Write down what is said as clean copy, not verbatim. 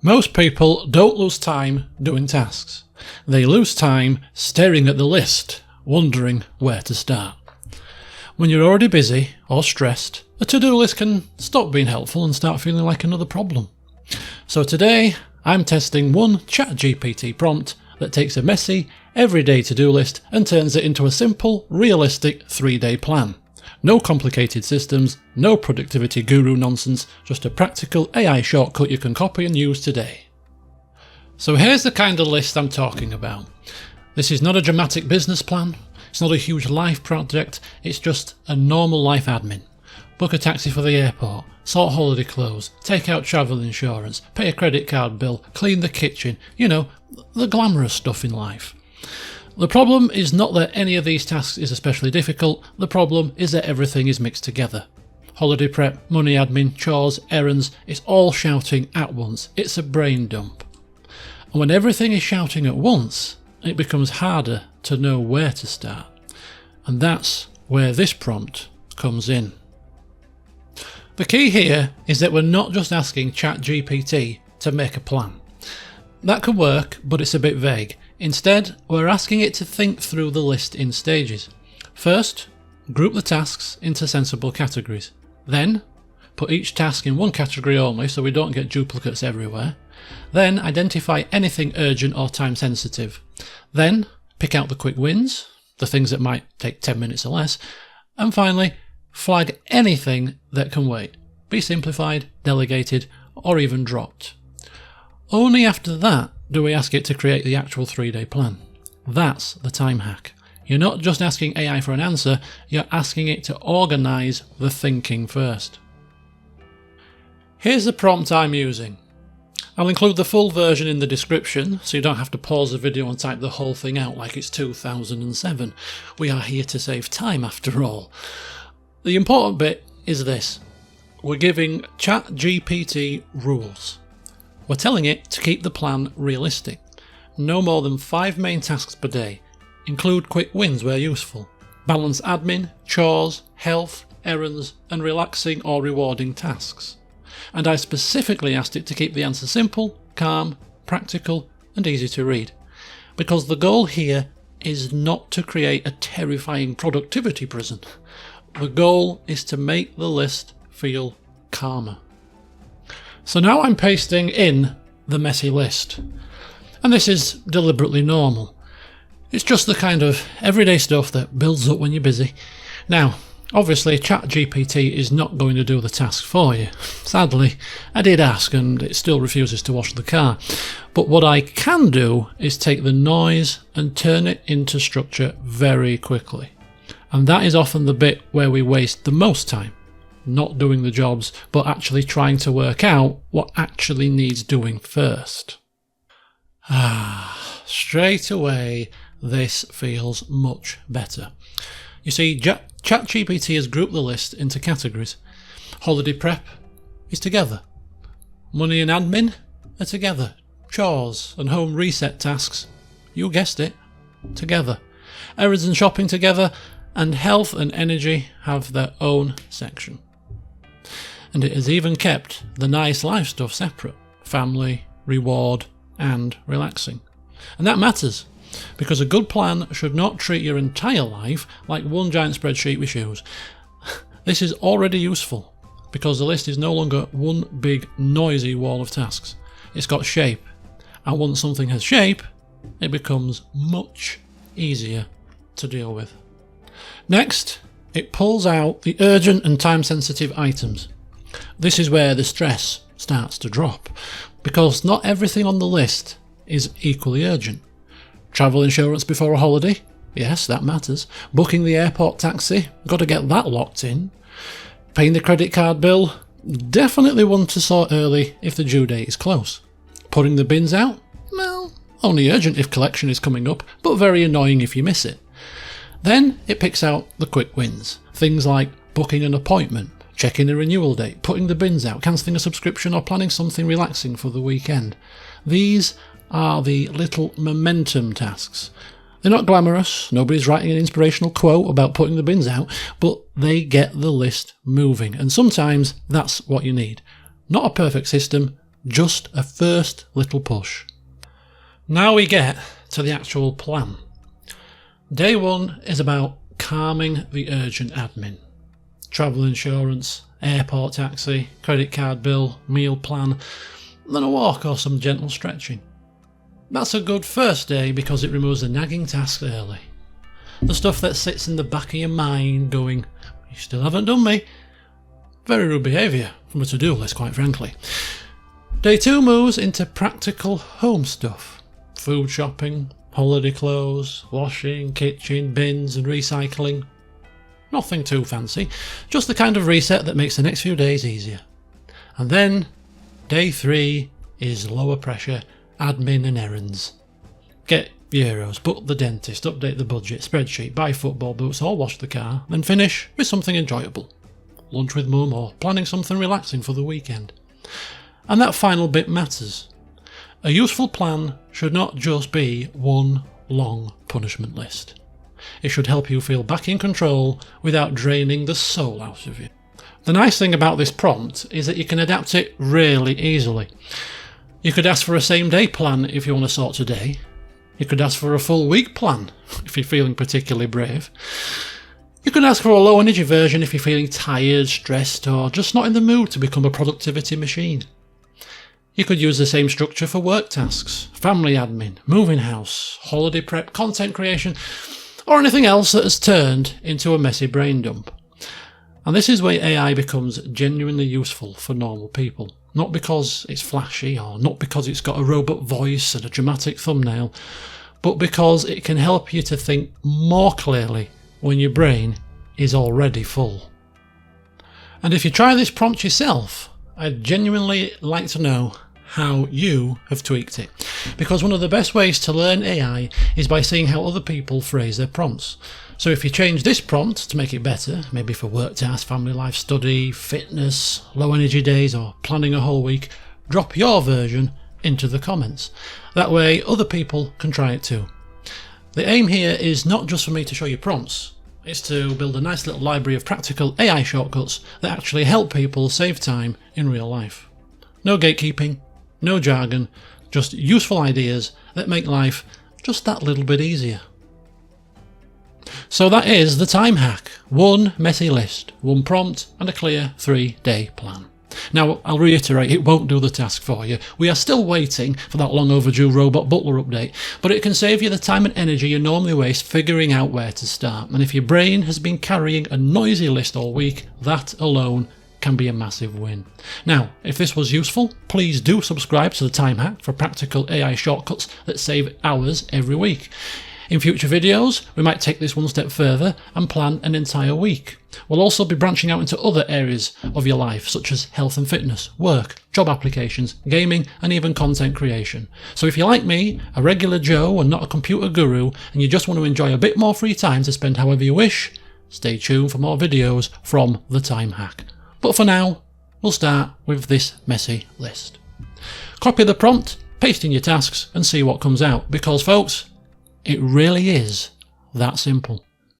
Most people don't lose time doing tasks. They lose time staring at the list, wondering where to start. When you're already busy or stressed, a to-do list can stop being helpful and start feeling like another problem. So today, I'm testing one ChatGPT prompt that takes a messy, everyday to-do list and turns it into a simple, realistic 3-day plan. No complicated systems, no productivity guru nonsense, just a practical AI shortcut you can copy and use today. So here's the kind of list I'm talking about. This is not a dramatic business plan, it's not a huge life project, it's just a normal life admin. Book a taxi for the airport, sort holiday clothes, take out travel insurance, pay a credit card bill, clean the kitchen, you know, the glamorous stuff in life. The problem is not that any of these tasks is especially difficult, the problem is that everything is mixed together. Holiday prep, money admin, chores, errands, it's all shouting at once, it's a brain dump. And when everything is shouting at once, it becomes harder to know where to start. And that's where this prompt comes in. The key here is that we're not just asking ChatGPT to make a plan. That could work, but it's a bit vague. Instead, we're asking it to think through the list in stages. First, group the tasks into sensible categories. Then, put each task in one category only so we don't get duplicates everywhere. Then, identify anything urgent or time sensitive. Then, pick out the quick wins, the things that might take 10 minutes or less. And finally, flag anything that can wait. Be simplified, delegated, or even dropped. Only after that do we ask it to create the actual 3-day plan. That's the time hack. You're not just asking AI for an answer, you're asking it to organise the thinking first. Here's the prompt I'm using. I'll include the full version in the description so you don't have to pause the video and type the whole thing out like it's 2007. We are here to save time after all. The important bit is this. We're giving ChatGPT rules. We're telling it to keep the plan realistic. No more than 5 main tasks per day. Include quick wins where useful. Balance admin, chores, health, errands, and relaxing or rewarding tasks. And I specifically asked it to keep the answer simple, calm, practical, and easy to read. Because the goal here is not to create a terrifying productivity prison. The goal is to make the list feel calmer. So now I'm pasting in the messy list. And this is deliberately normal. It's just the kind of everyday stuff that builds up when you're busy. Now, obviously ChatGPT is not going to do the task for you. Sadly, I did ask and it still refuses to wash the car. But what I can do is take the noise and turn it into structure very quickly. And that is often the bit where we waste the most time. Not doing the jobs, but actually trying to work out what actually needs doing first. Straight away, this feels much better. You see, ChatGPT has grouped the list into categories. Holiday prep is together. Money and admin are together. Chores and home reset tasks, you guessed it, together. Errands and shopping together, and health and energy have their own section. And it has even kept the nice life stuff separate. Family, reward, and relaxing. And that matters, because a good plan should not treat your entire life like one giant spreadsheet with shoes. This is already useful, because the list is no longer one big noisy wall of tasks. It's got shape, and once something has shape, it becomes much easier to deal with. Next, it pulls out the urgent and time-sensitive items. This is where the stress starts to drop, because not everything on the list is equally urgent. Travel insurance before a holiday? Yes, that matters. Booking the airport taxi? Got to get that locked in. Paying the credit card bill? Definitely one to sort early if the due date is close. Putting the bins out? Well, only urgent if collection is coming up, but very annoying if you miss it. Then it picks out the quick wins. Things like booking an appointment, checking the renewal date, putting the bins out, cancelling a subscription or planning something relaxing for the weekend. These are the little momentum tasks. They're not glamorous, nobody's writing an inspirational quote about putting the bins out, but they get the list moving, and sometimes that's what you need. Not a perfect system, Just a first little push. Now we get to the actual plan. Day 1 is about calming the urgent admin. Travel insurance, airport taxi, credit card bill, meal plan, then a walk or some gentle stretching. That's a good first day because it removes the nagging tasks early. The stuff that sits in the back of your mind going, you still haven't done me. Very rude behaviour from a to-do list, quite frankly. Day 2 moves into practical home stuff. Food shopping, holiday clothes, washing, kitchen, bins and recycling. Nothing too fancy, just the kind of reset that makes the next few days easier. And then Day 3 is lower pressure, admin and errands. Get euros, book the dentist, update the budget, spreadsheet, buy football boots or wash the car, then finish with something enjoyable. Lunch with mum or planning something relaxing for the weekend. And that final bit matters. A useful plan should not just be one long punishment list. It should help you feel back in control without draining the soul out of you. The nice thing about this prompt is that you can adapt it really easily. You could ask for a same-day plan if you want to sort today. You could ask for a full week plan if you're feeling particularly brave. You could ask for a low-energy version if you're feeling tired, stressed, or just not in the mood to become a productivity machine. You could use the same structure for work tasks, family admin, moving house, holiday prep, content creation, or anything else that has turned into a messy brain dump. And this is where AI becomes genuinely useful for normal people. Not because it's flashy or not because it's got a robot voice and a dramatic thumbnail, but because it can help you to think more clearly when your brain is already full. And if you try this prompt yourself, I'd genuinely like to know how you have tweaked it. Because one of the best ways to learn AI is by seeing how other people phrase their prompts. So if you change this prompt to make it better, maybe for work tasks, family life, study, fitness, low energy days or planning a whole week, drop your version into the comments. That way other people can try it too. The aim here is not just for me to show you prompts, it's to build a nice little library of practical AI shortcuts that actually help people save time in real life. No gatekeeping, no jargon, just useful ideas that make life just that little bit easier. So that is the time hack. One messy list, one prompt and a clear 3-day plan. Now, I'll reiterate, it won't do the task for you. We are still waiting for that long overdue robot butler update, but it can save you the time and energy you normally waste figuring out where to start. And if your brain has been carrying a noisy list all week, that alone can be a massive win. Now, if this was useful, please do subscribe to the Time Hack for practical AI shortcuts that save hours every week. In future videos, we might take this one step further and plan an entire week. We'll also be branching out into other areas of your life, such as health and fitness, work, job applications, gaming, and even content creation. So if you're like me, a regular Joe and not a computer guru, and you just want to enjoy a bit more free time to spend however you wish, stay tuned for more videos from the Time Hack. But for now, we'll start with this messy list. Copy the prompt, paste in your tasks, and see what comes out, because folks, it really is that simple.